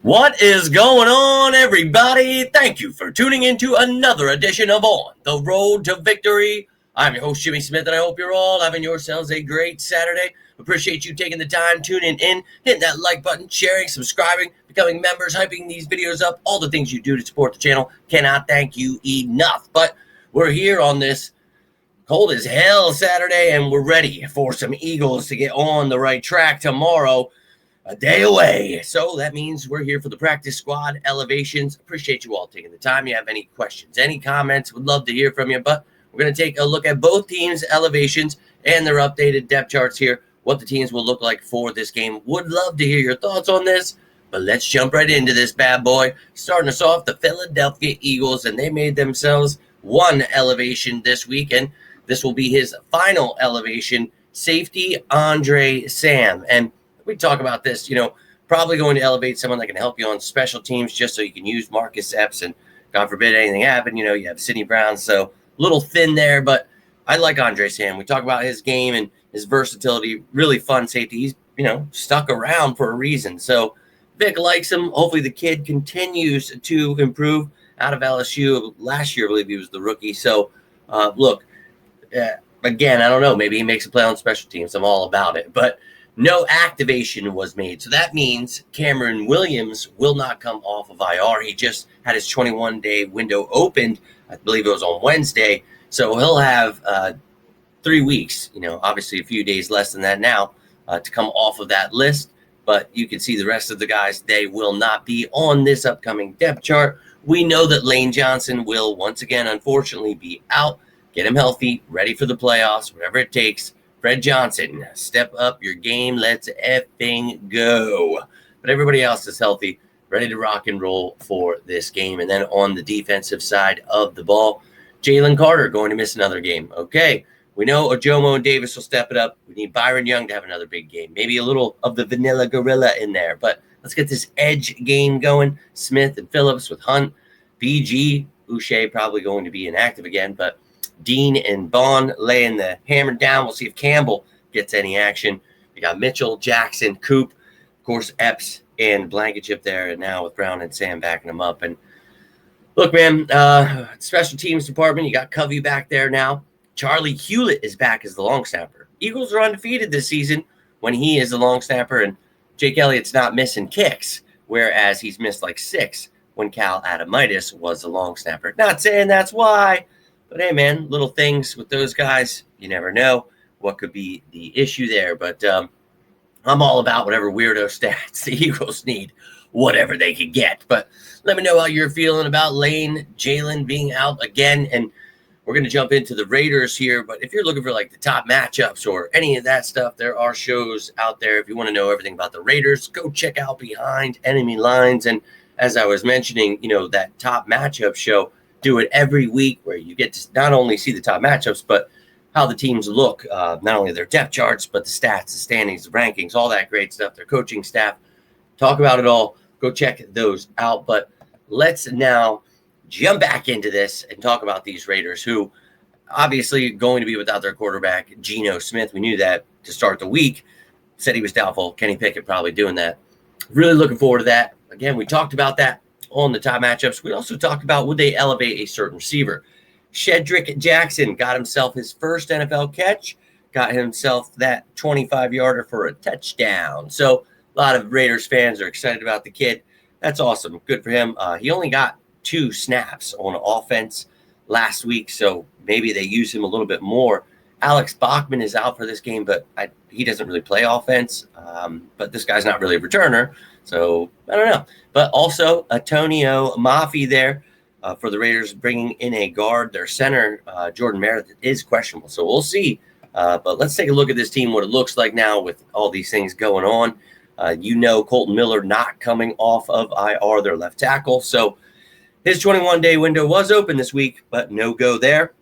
What is going on, everybody? Thank you for tuning into another edition of On the Road to Victory. I'm your host, Jimmy Smith, and I hope you're all having yourselves a great Saturday. Appreciate you taking the time, tuning in, hitting that like button, sharing, subscribing, becoming members, hyping these videos up, all the things you do to support the channel. Cannot thank you enough. But we're here on this cold as hell Saturday, and we're ready for some Eagles to get on the right track tomorrow. A day away. So that means we're here for the practice squad elevations. Appreciate you all taking the time. You have any questions, any comments, would love to hear from you. But we're going to take a look at both teams' elevations and their updated depth charts here, what the teams will look like for this game. Would love to hear your thoughts on this, but let's jump right into this bad boy. Starting us off, the Philadelphia Eagles, and they made themselves one elevation this week, and this will be his final elevation, safety Andre Sam. And we talk about this, probably going to elevate someone that can help you on special teams just so you can use Marcus Epps and God forbid anything happen. You have Sidney Brown, so a little thin there, but I like Andre Sam. We talk about his game and his versatility, really fun safety. He's, stuck around for a reason. So Vic likes him. Hopefully the kid continues to improve out of LSU. Last year, I believe he was the rookie. So, again, I don't know. Maybe he makes a play on special teams. I'm all about it. But no activation was made. So that means Cameron Williams will not come off of IR. He just had his 21-day window opened. I believe it was on Wednesday. So he'll have 3 weeks, obviously a few days less than that now to come off of that list. But you can see the rest of the guys, they will not be on this upcoming depth chart. We know that Lane Johnson will once again, unfortunately, be out. Get him healthy, ready for the playoffs, whatever it takes. Fred Johnson, step up your game. Let's effing go. But everybody else is healthy, ready to rock and roll for this game. And then on the defensive side of the ball, Jalen Carter going to miss another game. Okay, we know Ojomo and Davis will step it up. We need Byron Young to have another big game. Maybe a little of the vanilla gorilla in there. But let's get this edge game going. Smith and Phillips with Hunt. BG, Boucher probably going to be inactive again, but Dean and Vaughn laying the hammer down. We'll see if Campbell gets any action. We got Mitchell, Jackson, Coop, of course, Epps and Blankenship there, and now with Brown and Sam backing them up. And look, man, special teams department, you got Covey back there now. Charlie Hewlett is back as the long snapper. Eagles are undefeated this season when he is the long snapper, and Jake Elliott's not missing kicks, whereas he's missed like 6 when Cal Adamitis was the long snapper. Not saying that's why. But hey, man, little things with those guys, you never know what could be the issue there. But I'm all about whatever weirdo stats the Eagles need, whatever they can get. But let me know how you're feeling about Lane, Jalen being out again. And we're going to jump into the Raiders here. But if you're looking for like the top matchups or any of that stuff, there are shows out there. If you want to know everything about the Raiders, go check out Behind Enemy Lines. And as I was mentioning, that top matchup show, do it every week where you get to not only see the top matchups, but how the teams look, not only their depth charts, but the stats, the standings, the rankings, all that great stuff, their coaching staff. Talk about it all. Go check those out. But let's now jump back into this and talk about these Raiders who obviously going to be without their quarterback, Geno Smith. We knew that to start the week. Said he was doubtful. Kenny Pickett probably doing that. Really looking forward to that. Again, we talked about that on the top matchups. We also talked about would they elevate a certain receiver. Shedrick Jackson got himself his first NFL catch, got himself that 25-yarder for a touchdown. So a lot of Raiders fans are excited about the kid. That's awesome. Good for him. He only got 2 snaps on offense last week, so maybe they use him a little bit more. Alex Bachman is out for this game, but he doesn't really play offense. But this guy's not really a returner, so I don't know. But also Antonio Mafi there for the Raiders, bringing in a guard. Their center, Jordan Meredith, is questionable, so we'll see. But let's take a look at this team, what it looks like now with all these things going on. Colton Miller not coming off of IR, their left tackle. So his 21-day window was open this week, but no go there.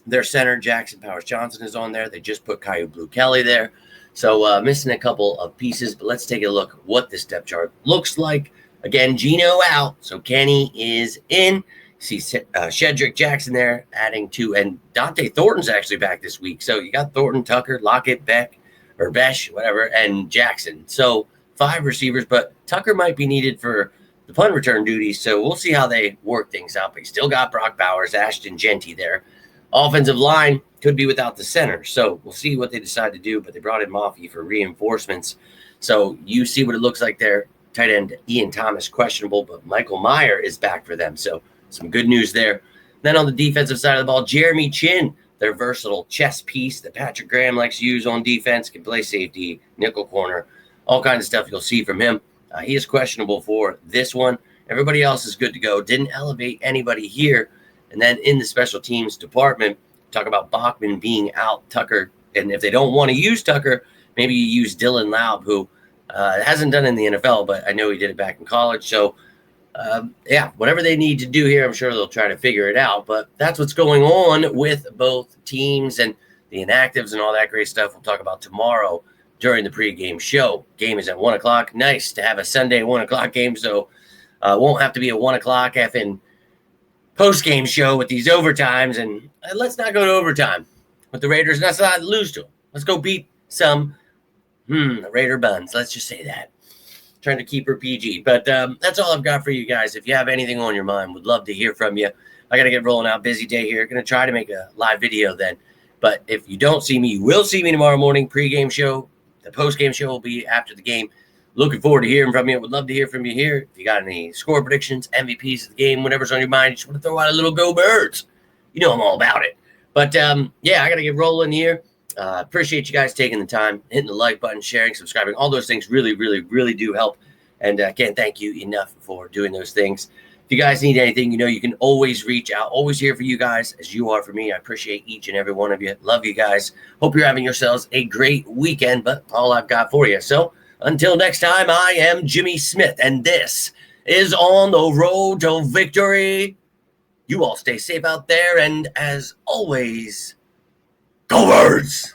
Their center, Jackson Powers-Johnson, is on there. They just put Caillou Blue Kelly there. So missing a couple of pieces, but let's take a look at what this depth chart looks like. Again, Geno out, so Kenny is in. See Shedrick Jackson there adding 2, and Dante Thornton's actually back this week. So you got Thornton, Tucker, Lockett, Beck, or Besh, whatever, and Jackson. So 5 receivers, but Tucker might be needed for the punt return duties, so we'll see how they work things out. But you still got Brock Bowers, Ashton Genty there. Offensive line could be without the center, so we'll see what they decide to do, but they brought in Mafi for reinforcements. So you see what it looks like there. Tight end Ian Thomas questionable, but Michael Meyer is back for them, so some good news there. Then on the defensive side of the ball, Jeremy Chin, their versatile chess piece that Patrick Graham likes to use on defense, can play safety, nickel corner, all kinds of stuff you'll see from him. He is questionable for this one. Everybody else is good to go. Didn't elevate anybody here. And then in the special teams department, talk about Bachman being out, Tucker. And if they don't want to use Tucker, maybe you use Dylan Laub, who hasn't done it in the NFL, but I know he did it back in college. So, yeah, whatever they need to do here, I'm sure they'll try to figure it out. But that's what's going on with both teams and the inactives and all that great stuff we'll talk about tomorrow during the pregame show. Game is at 1 o'clock. Nice to have a Sunday 1 o'clock game, so won't have to be a 1 o'clock effing post-game show with these overtimes. And let's not go to overtime with the Raiders. Let's not lose to them. Let's go beat some Raider buns. Let's just say that. Trying to keep her PG. But that's all I've got for you guys. If you have anything on your mind, would love to hear from you. I got to get rolling out. Busy day here. Going to try to make a live video then. But if you don't see me, you will see me tomorrow morning. Pre-game show. The post-game show will be after the game. Looking forward to hearing from you. Would love to hear from you here. If you got any score predictions, MVPs of the game, whatever's on your mind, you just want to throw out a little go Birds. You know I'm all about it. But, yeah, I got to get rolling here. Appreciate you guys taking the time, hitting the like button, sharing, subscribing. All those things really, really, really do help. And I can't thank you enough for doing those things. If you guys need anything, you know you can always reach out. Always here for you guys as you are for me. I appreciate each and every one of you. Love you guys. Hope you're having yourselves a great weekend, but all I've got for you. So until next time, I am Jimmy Smith, and this is On the Road to Victory. You all stay safe out there, and as always, go Birds!